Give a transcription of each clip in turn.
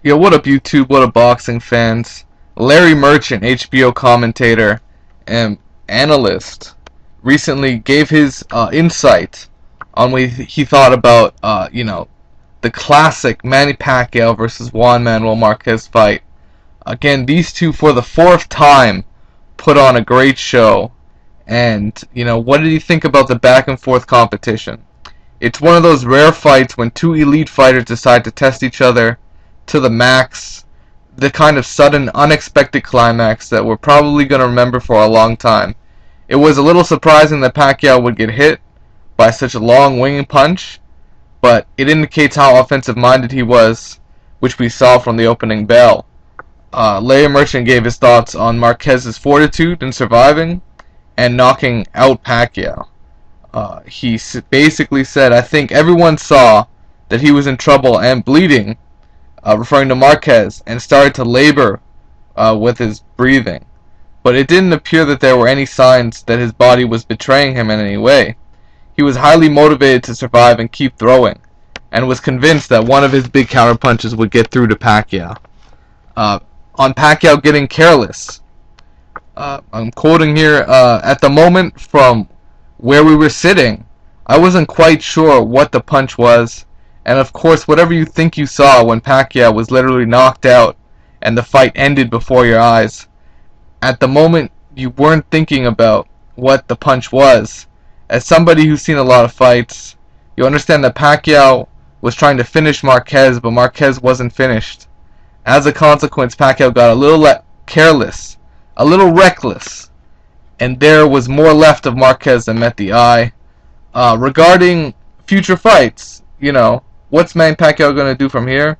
Yo, what up, YouTube? What up, boxing fans? Larry Merchant, HBO commentator and analyst, recently gave his insight on what he thought about, the classic Manny Pacquiao versus Juan Manuel Marquez fight. Again, these two, for the fourth time, put on a great show. And, what did he think about the back and forth competition? It's one of those rare fights when two elite fighters decide to test each other to the max, the kind of sudden, unexpected climax that we're probably going to remember for a long time. It was a little surprising that Pacquiao would get hit by such a long winging punch, but it indicates how offensive-minded he was, which we saw from the opening bell. Larry Merchant gave his thoughts on Marquez's fortitude in surviving and knocking out Pacquiao. He basically said, "I think everyone saw that he was in trouble and bleeding," referring to Marquez, and started to labor with his breathing. But it didn't appear that there were any signs that his body was betraying him in any way. He was highly motivated to survive and keep throwing, and was convinced that one of his big counterpunches would get through to Pacquiao. On Pacquiao getting careless, I'm quoting here, "At the moment from where we were sitting, I wasn't quite sure what the punch was, and of course whatever you think you saw when Pacquiao was literally knocked out and the fight ended before your eyes, at the moment you weren't thinking about what the punch was. As somebody who's seen a lot of fights, you understand that Pacquiao was trying to finish Marquez, but Marquez wasn't finished. As a consequence, Pacquiao got a little careless, a little reckless, and there was more left of Marquez than met the eye." Regarding future fights, what's Manny Pacquiao going to do from here?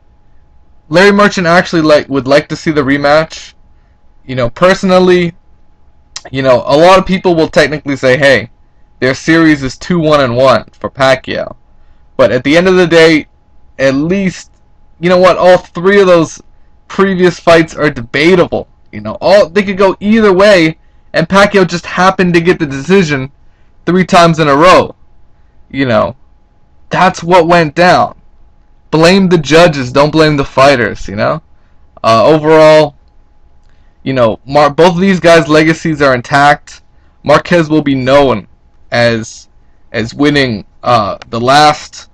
Larry Merchant actually would like to see the rematch. Personally, a lot of people will technically say, hey, their series is 2-1-1 for Pacquiao. But at the end of the day, at least, all three of those previous fights are debatable. They could go either way, and Pacquiao just happened to get the decision 3 times in a row. That's what went down. Blame the judges, don't blame the fighters. Overall, both of these guys' legacies are intact. Marquez will be known as winning the last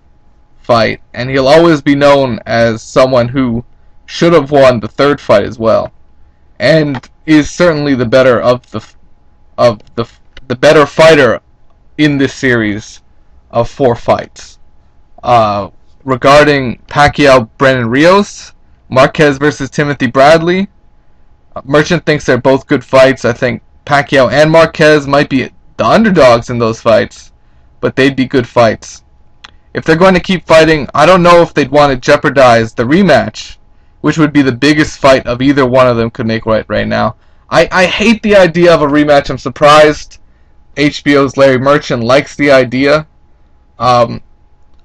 fight, and he'll always be known as someone who should have won the third fight as well, and is certainly the better of the better fighter in this series of 4 fights. Regarding Pacquiao, Brandon Rios, Marquez versus Timothy Bradley, Merchant thinks they're both good fights. I think Pacquiao and Marquez might be the underdogs in those fights, but they'd be good fights. If they're going to keep fighting, I don't know if they'd want to jeopardize the rematch, which would be the biggest fight of either one of them could make right now. I hate the idea of a rematch. I'm surprised HBO's Larry Merchant likes the idea.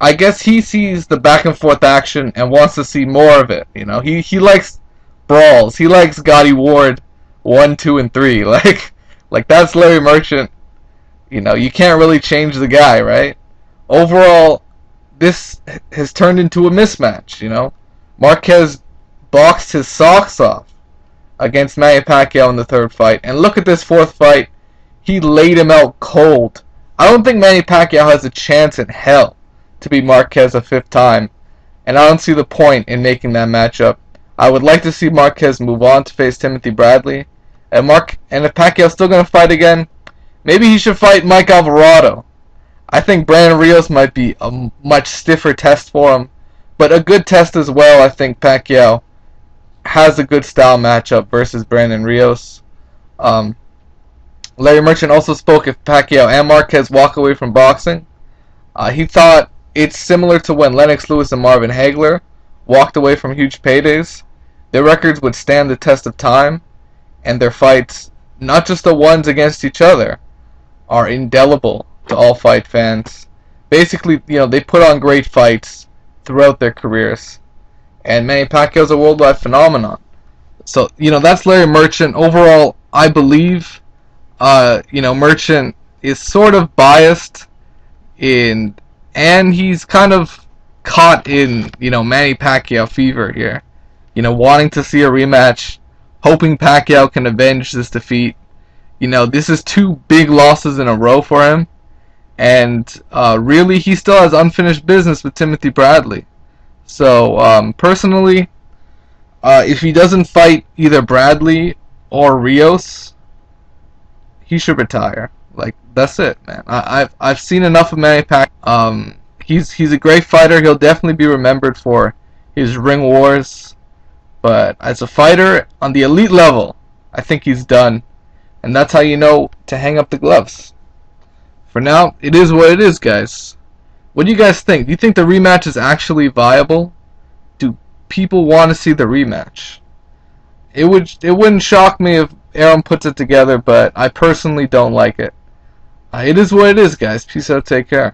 I guess he sees the back and forth action and wants to see more of it. He likes brawls. He likes Gotti Ward 1, 2, and 3. Like that's Larry Merchant. You can't really change the guy, right? Overall, this has turned into a mismatch. Marquez boxed his socks off against Manny Pacquiao in the third fight, and look at this fourth fight. He laid him out cold. I don't think Manny Pacquiao has a chance in hell to beat Marquez a 5th time, and I don't see the point in making that matchup. I would like to see Marquez move on to face Timothy Bradley, and if Pacquiao's still going to fight again, maybe he should fight Mike Alvarado. I think Brandon Rios might be a much stiffer test for him, but a good test as well. I think Pacquiao has a good style matchup versus Brandon Rios. Larry Merchant also spoke if Pacquiao and Marquez walk away from boxing. He thought it's similar to when Lennox Lewis and Marvin Hagler walked away from huge paydays. Their records would stand the test of time, and their fights, not just the ones against each other, are indelible to all fight fans. Basically, they put on great fights throughout their careers, and Manny Pacquiao's a worldwide phenomenon. So, that's Larry Merchant. Overall, I believe, Merchant is sort of biased and he's kind of caught in, Manny Pacquiao fever here. wanting to see a rematch, hoping Pacquiao can avenge this defeat. This is 2 big losses in a row for him, and really, he still has unfinished business with Timothy Bradley. So, personally, if he doesn't fight either Bradley or Rios, he should retire. Like, that's it, man. I've seen enough of Manny Pacquiao. He's a great fighter. He'll definitely be remembered for his ring wars, but as a fighter on the elite level, I think he's done, and that's how you know to hang up the gloves. For now, it is what it is, guys. What do you guys think? Do you think the rematch is actually viable? Do people want to see the rematch? It wouldn't shock me if Aaron puts it together, but I personally don't like it. It is what it is, guys. Peace out. Take care.